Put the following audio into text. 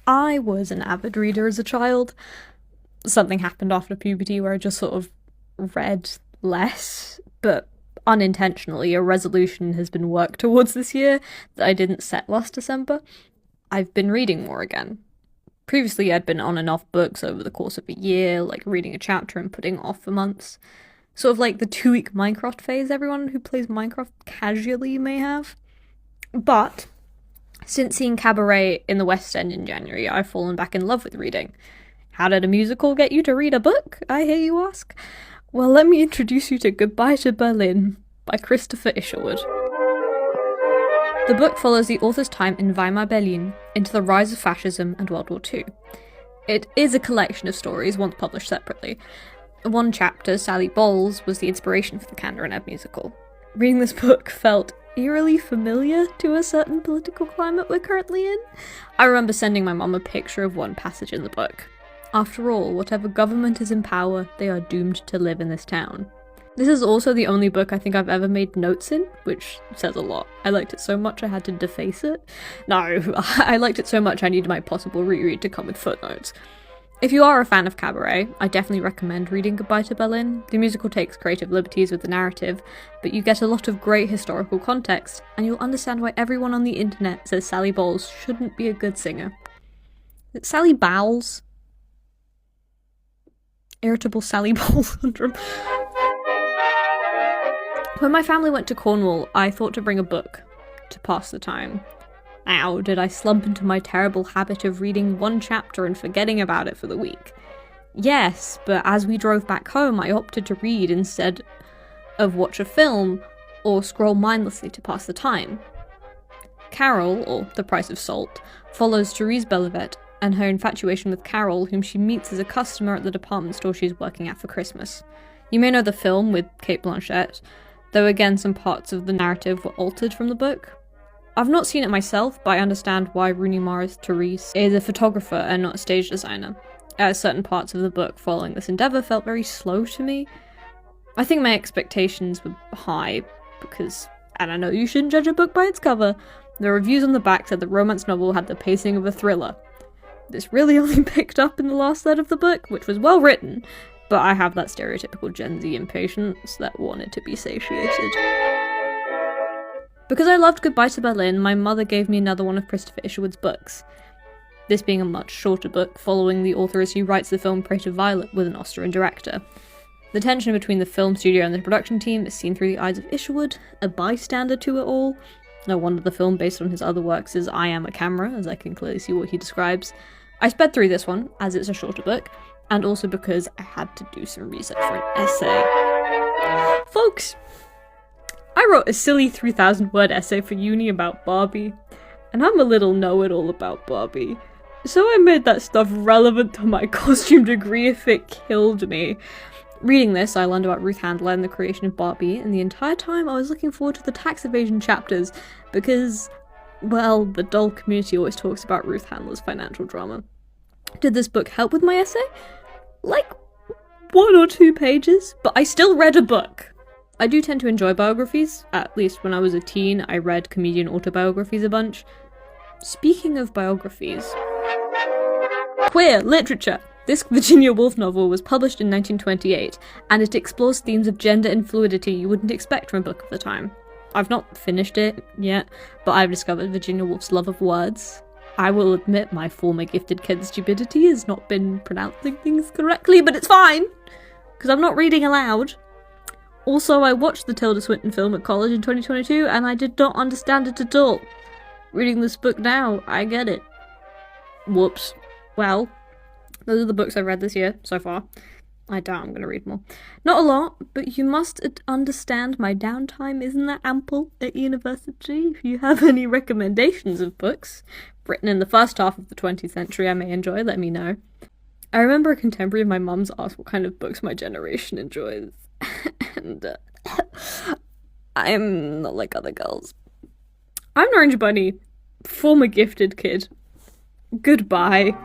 I was an avid reader as a child. Something happened after puberty where I just sort of read less, but unintentionally a resolution has been worked towards this year that I didn't set last December. I've been reading more again. Previously, I'd been on and off books over the course of a year, like reading a chapter and putting it off for months. Sort of like the 2-week Minecraft phase everyone who plays Minecraft casually may have. But since seeing Cabaret in the West End in January, I've fallen back in love with reading. How did a musical get you to read a book, I hear you ask? Well, let me introduce you to Goodbye to Berlin by Christopher Isherwood. The book follows the author's time in Weimar Berlin into the rise of fascism and World War II. It is a collection of stories once published separately. One chapter, Sally Bowles, was the inspiration for the Kander and Ebb musical. Reading this book felt eerily familiar to a certain political climate we're currently in. I remember sending my mum a picture of one passage in the book. After all, whatever government is in power, they are doomed to live in this town. This is also the only book I think I've ever made notes in, which says a lot. I liked it so much I had to deface it. No, I liked it so much I needed my possible reread to come with footnotes. If you are a fan of Cabaret, I definitely recommend reading Goodbye to Berlin. The musical takes creative liberties with the narrative, but you get a lot of great historical context, and you'll understand why everyone on the internet says Sally Bowles shouldn't be a good singer. It's Sally Bowles? Irritable Sally Bowles syndrome. When my family went to Cornwall, I thought to bring a book to pass the time. Now, did I slump into my terrible habit of reading one chapter and forgetting about it for the week? Yes, but as we drove back home, I opted to read instead of watch a film or scroll mindlessly to pass the time. Carol, or The Price of Salt, follows Therese Belivet and her infatuation with Carol, whom she meets as a customer at the department store she's working at for Christmas. You may know the film with Cate Blanchett, though again some parts of the narrative were altered from the book. I've not seen it myself, but I understand why Rooney Mara's Therese is a photographer and not a stage designer, as certain parts of the book following this endeavour felt very slow to me. I think my expectations were high, because, and I know you shouldn't judge a book by its cover, the reviews on the back said the romance novel had the pacing of a thriller. This really only picked up in the last third of the book, which was well written, but I have that stereotypical Gen Z impatience that wanted to be satiated. Because I loved Goodbye to Berlin, my mother gave me another one of Christopher Isherwood's books. This being a much shorter book, following the author as he writes the film Prey to Violet with an Austrian director. The tension between the film studio and the production team is seen through the eyes of Isherwood, a bystander to it all. No wonder the film based on his other works is I Am a Camera, as I can clearly see what he describes. I sped through this one, as it's a shorter book, and also because I had to do some research for an essay. Folks, I wrote a silly 3,000-word essay for uni about Barbie, and I'm a little know-it-all about Barbie, so I made that stuff relevant to my costume degree if it killed me. Reading this, I learned about Ruth Handler and the creation of Barbie, and the entire time I was looking forward to the tax evasion chapters, because, well, the doll community always talks about Ruth Handler's financial drama. Did this book help with my essay? Like, 1 or 2 pages, but I still read a book. I do tend to enjoy biographies. At least when I was a teen, I read comedian autobiographies a bunch. Speaking of biographies... Queer literature! This Virginia Woolf novel was published in 1928, and it explores themes of gender and fluidity you wouldn't expect from a book of the time. I've not finished it yet, but I've discovered Virginia Woolf's love of words. I will admit my former gifted kid's stupidity has not been pronouncing things correctly, but it's fine, because I'm not reading aloud. Also, I watched the Tilda Swinton film at college in 2022, and I did not understand it at all. Reading this book now, I get it. Whoops. Well, those are the books I've read this year, so far. I doubt I'm going to read more. Not a lot, but you must understand my downtime isn't that ample at university. If you have any recommendations of books written in the first half of the 20th century I may enjoy, let me know. I remember a contemporary of my mum's asked what kind of books my generation enjoys. And I'm not like other girls. I'm Norange Bunny, former gifted kid. Goodbye.